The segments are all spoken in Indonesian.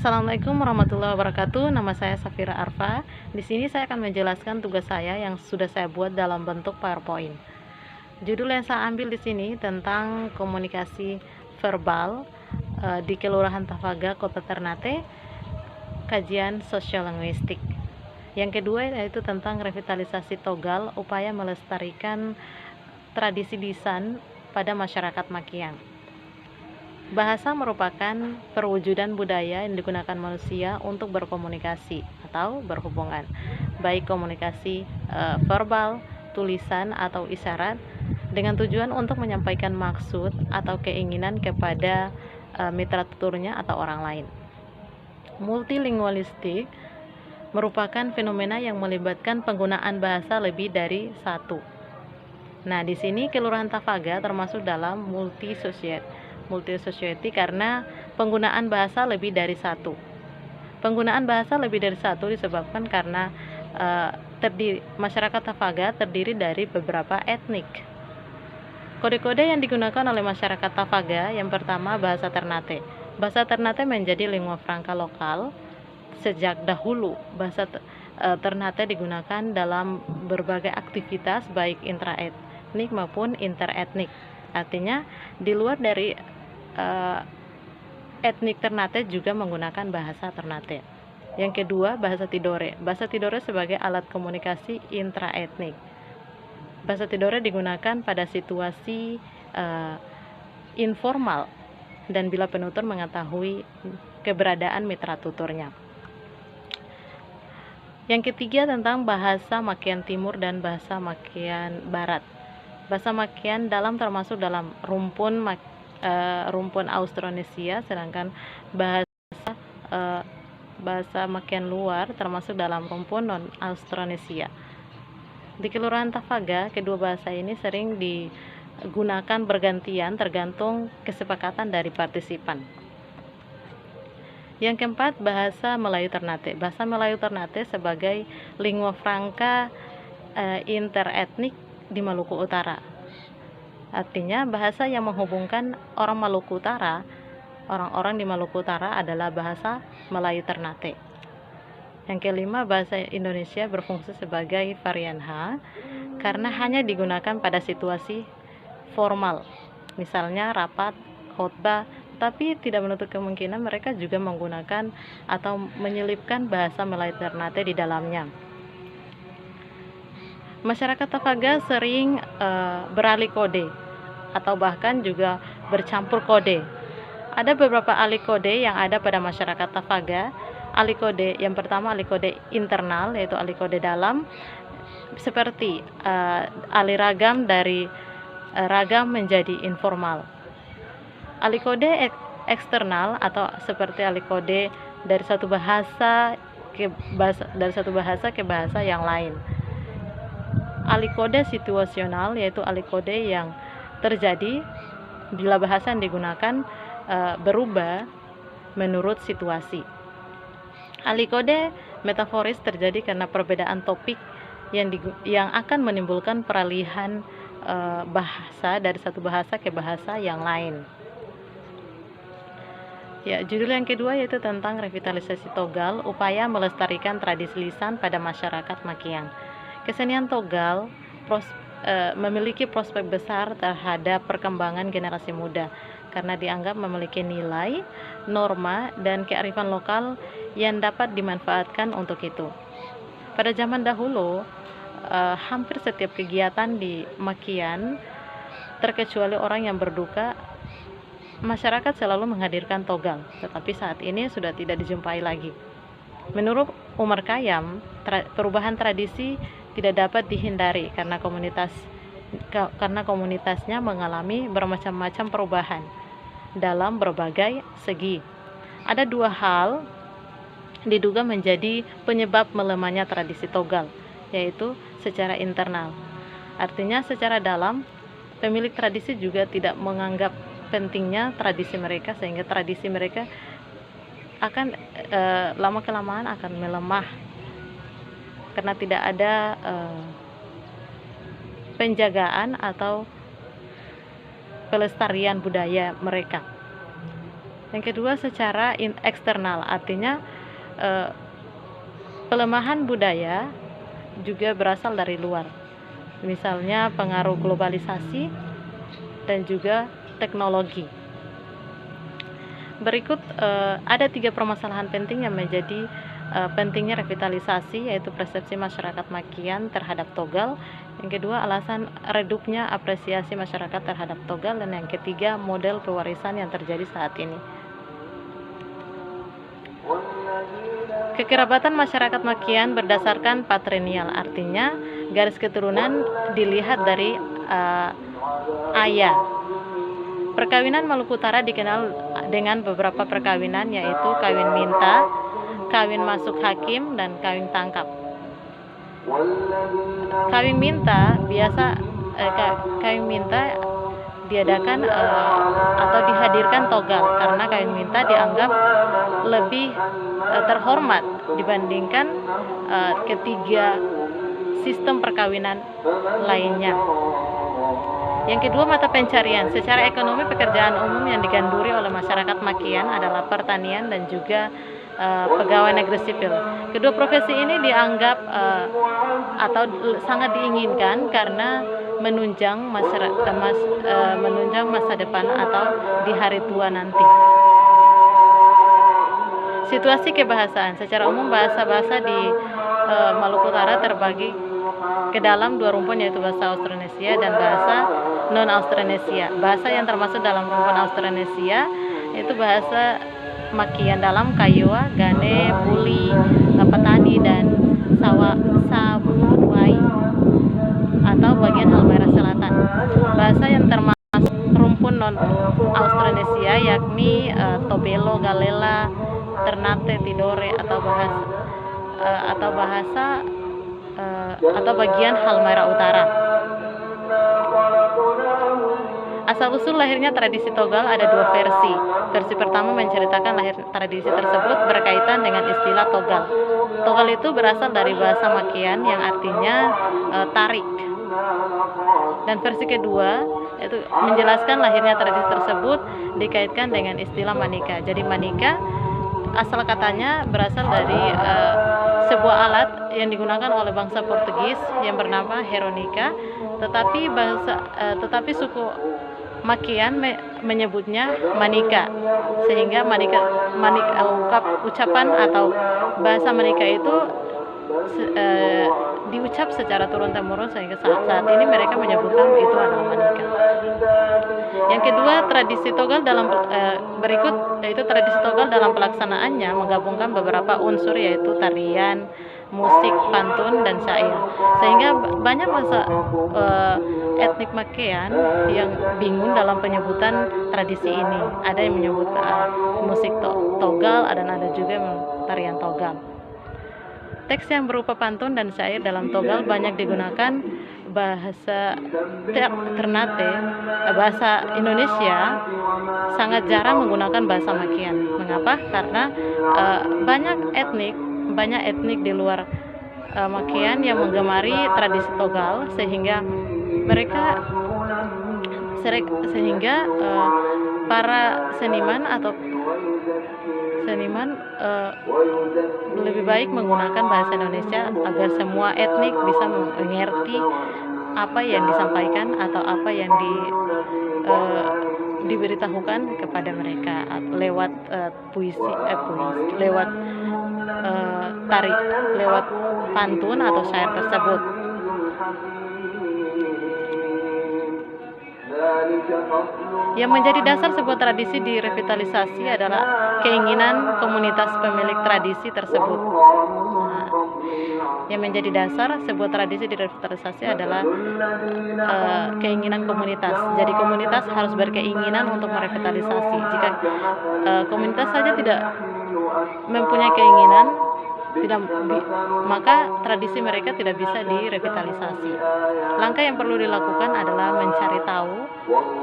Assalamualaikum warahmatullahi wabarakatuh. Nama saya Safira Arfa. Di sini saya akan menjelaskan tugas saya yang sudah saya buat dalam bentuk PowerPoint. Judul yang saya ambil di sini tentang komunikasi verbal di Kelurahan Tafaga, Kota Ternate, kajian sosiolinguistik. Yang kedua yaitu tentang revitalisasi Togal, upaya melestarikan tradisi lisan pada masyarakat Makian. Bahasa merupakan perwujudan budaya yang digunakan manusia untuk berkomunikasi atau berhubungan, baik komunikasi verbal, tulisan, atau isyarat, dengan tujuan untuk menyampaikan maksud atau keinginan kepada mitra tuturnya atau orang lain. Multilingualistik merupakan fenomena yang melibatkan penggunaan bahasa lebih dari satu. Nah, di sini Kelurahan Tafaga termasuk dalam multi-society karena penggunaan bahasa lebih dari satu. Penggunaan bahasa lebih dari satu disebabkan karena masyarakat Tafaga terdiri dari beberapa etnik. Kode-kode yang digunakan oleh masyarakat Tafaga, yang pertama bahasa Ternate. Bahasa Ternate menjadi lingua franca lokal sejak dahulu. Bahasa Ternate digunakan dalam berbagai aktivitas baik intraetnik maupun interetnik. Artinya di luar dari etnik Ternate juga menggunakan bahasa Ternate. Yang kedua, bahasa Tidore. Bahasa Tidore sebagai alat komunikasi intraetnik. Bahasa Tidore digunakan pada situasi informal dan bila penutur mengetahui keberadaan mitra tuturnya. Yang ketiga tentang bahasa Makian Timur dan bahasa Makian Barat. Bahasa Makian dalam termasuk dalam rumpun Austronesia, sedangkan bahasa Makian luar termasuk dalam rumpun non-Austronesia. Di Kelurahan Tafaga, kedua bahasa ini sering digunakan bergantian tergantung kesepakatan dari partisipan. Yang keempat, bahasa Melayu Ternate. Bahasa Melayu Ternate sebagai lingua franca interetnik di Maluku Utara. Artinya bahasa yang menghubungkan orang Maluku Utara, orang-orang di Maluku Utara adalah bahasa Melayu Ternate. Yang kelima, bahasa Indonesia berfungsi sebagai varian H karena hanya digunakan pada situasi formal, misalnya rapat, khotbah, tapi tidak menutup kemungkinan mereka juga menggunakan atau menyelipkan bahasa Melayu Ternate di dalamnya. Masyarakat Tafaga sering beralih kode atau bahkan juga bercampur kode. Ada beberapa alih kode yang ada pada masyarakat Tafaga. Alih kode yang pertama alih kode internal, yaitu alih kode dalam, seperti alih ragam dari ragam menjadi informal. Alih kode eksternal atau seperti alih kode dari satu bahasa ke bahasa yang lain. Alih kode situasional yaitu alih kode yang terjadi bila bahasa yang digunakan berubah menurut situasi. Alih kode metaforis terjadi karena perbedaan topik yang akan menimbulkan peralihan bahasa dari satu bahasa ke bahasa yang lain. Ya, judul yang kedua yaitu tentang revitalisasi Togal, upaya melestarikan tradisi lisan pada masyarakat Makian. Kesenian Togal memiliki prospek besar terhadap perkembangan generasi muda karena dianggap memiliki nilai, norma, dan kearifan lokal yang dapat dimanfaatkan untuk itu. Pada zaman dahulu, hampir setiap kegiatan di Makian, terkecuali orang yang berduka, masyarakat selalu menghadirkan Togal, tetapi saat ini sudah tidak dijumpai lagi. Menurut Umar Khayyam, perubahan tradisi tidak dapat dihindari karena komunitasnya mengalami bermacam-macam perubahan dalam berbagai segi. Ada dua hal diduga menjadi penyebab melemahnya tradisi Togal, yaitu secara internal. Artinya secara dalam, pemilik tradisi juga tidak menganggap pentingnya tradisi mereka, sehingga tradisi mereka akan lama-kelamaan akan melemah karena tidak ada penjagaan atau pelestarian budaya mereka. Yang kedua secara eksternal, artinya pelemahan budaya juga berasal dari luar. Misalnya pengaruh globalisasi dan juga teknologi. Berikut ada 3 permasalahan penting yang menjadi pentingnya revitalisasi, yaitu persepsi masyarakat Makian terhadap Togal. Yang kedua, alasan redupnya apresiasi masyarakat terhadap Togal, dan yang ketiga, model pewarisan yang terjadi saat ini. Kekerabatan masyarakat Makian berdasarkan patrilineal, artinya garis keturunan dilihat dari ayah. Perkawinan Maluku Utara dikenal dengan beberapa perkawinan, yaitu kawin minta, kawin masuk hakim, dan kawin tangkap. Kawin minta kawin minta diadakan atau dihadirkan Togal, karena kawin minta dianggap lebih terhormat dibandingkan ketiga sistem perkawinan lainnya. Yang kedua, mata pencarian. Secara ekonomi, pekerjaan umum yang diganduri oleh masyarakat Makian adalah pertanian dan juga pegawai negeri sipil. Kedua profesi ini dianggap atau sangat diinginkan karena menunjang masa depan atau di hari tua nanti. Situasi kebahasaan. Secara umum bahasa-bahasa di Maluku Utara terbagi ke dalam 2 rumpun, yaitu bahasa Austronesia dan bahasa non-Austronesia. Bahasa yang termasuk dalam rumpun Austronesia yaitu bahasa Makian dalam Kayua, Gane, Puli, Petani, dan Sabuai atau bagian Halmahera Selatan. Bahasa yang termasuk rumpun non-Austronesia yakni Tobelo, Galela, Ternate, Tidore atau bagian Halmahera Utara. Asal-usul lahirnya tradisi Togal ada 2 versi. Versi pertama menceritakan lahir tradisi tersebut berkaitan dengan istilah Togal. Togal itu berasal dari bahasa Makian yang artinya tarik. Dan versi kedua itu menjelaskan lahirnya tradisi tersebut dikaitkan dengan istilah manika. Jadi manika asal katanya berasal dari sebuah alat yang digunakan oleh bangsa Portugis yang bernama heronika, tetapi suku Makian menyebutnya manika, sehingga ucapan atau bahasa manika itu diucap secara turun-temurun, sehingga saat ini mereka menyebutkan itu adalah manika. Yang kedua, tradisi Togal berikut yaitu tradisi Togal dalam pelaksanaannya menggabungkan beberapa unsur, yaitu tarian, musik, pantun, dan syair, sehingga banyak etnik Makian yang bingung dalam penyebutan tradisi ini. Ada yang menyebut musik Togal, dan ada juga tarian Togal. Teks yang berupa pantun dan syair dalam Togal banyak digunakan bahasa Ternate. Bahasa Indonesia sangat jarang menggunakan bahasa Makian. Mengapa? Karena banyak etnik di luar Makian yang menggemari tradisi Togal, sehingga para seniman lebih baik menggunakan bahasa Indonesia agar semua etnik bisa mengerti apa yang disampaikan atau apa yang diberitahukan kepada mereka lewat lewat pantun atau syair tersebut. Yang menjadi dasar sebuah tradisi direvitalisasi adalah keinginan komunitas pemilik tradisi tersebut. Yang menjadi dasar sebuah tradisi direvitalisasi adalah keinginan komunitas. Jadi komunitas harus berkeinginan untuk merevitalisasi. Jika komunitas saja tidak mempunyai keinginan, maka tradisi mereka tidak bisa direvitalisasi. Langkah yang perlu dilakukan adalah mencari tahu,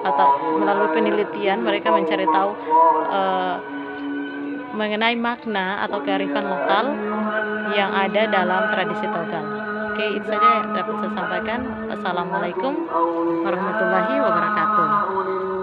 atau melalui penelitian mereka mencari tahu mengenai makna atau kearifan lokal yang ada dalam tradisi Togal. Oke, itu saja yang dapat saya sampaikan. Assalamualaikum warahmatullahi wabarakatuh.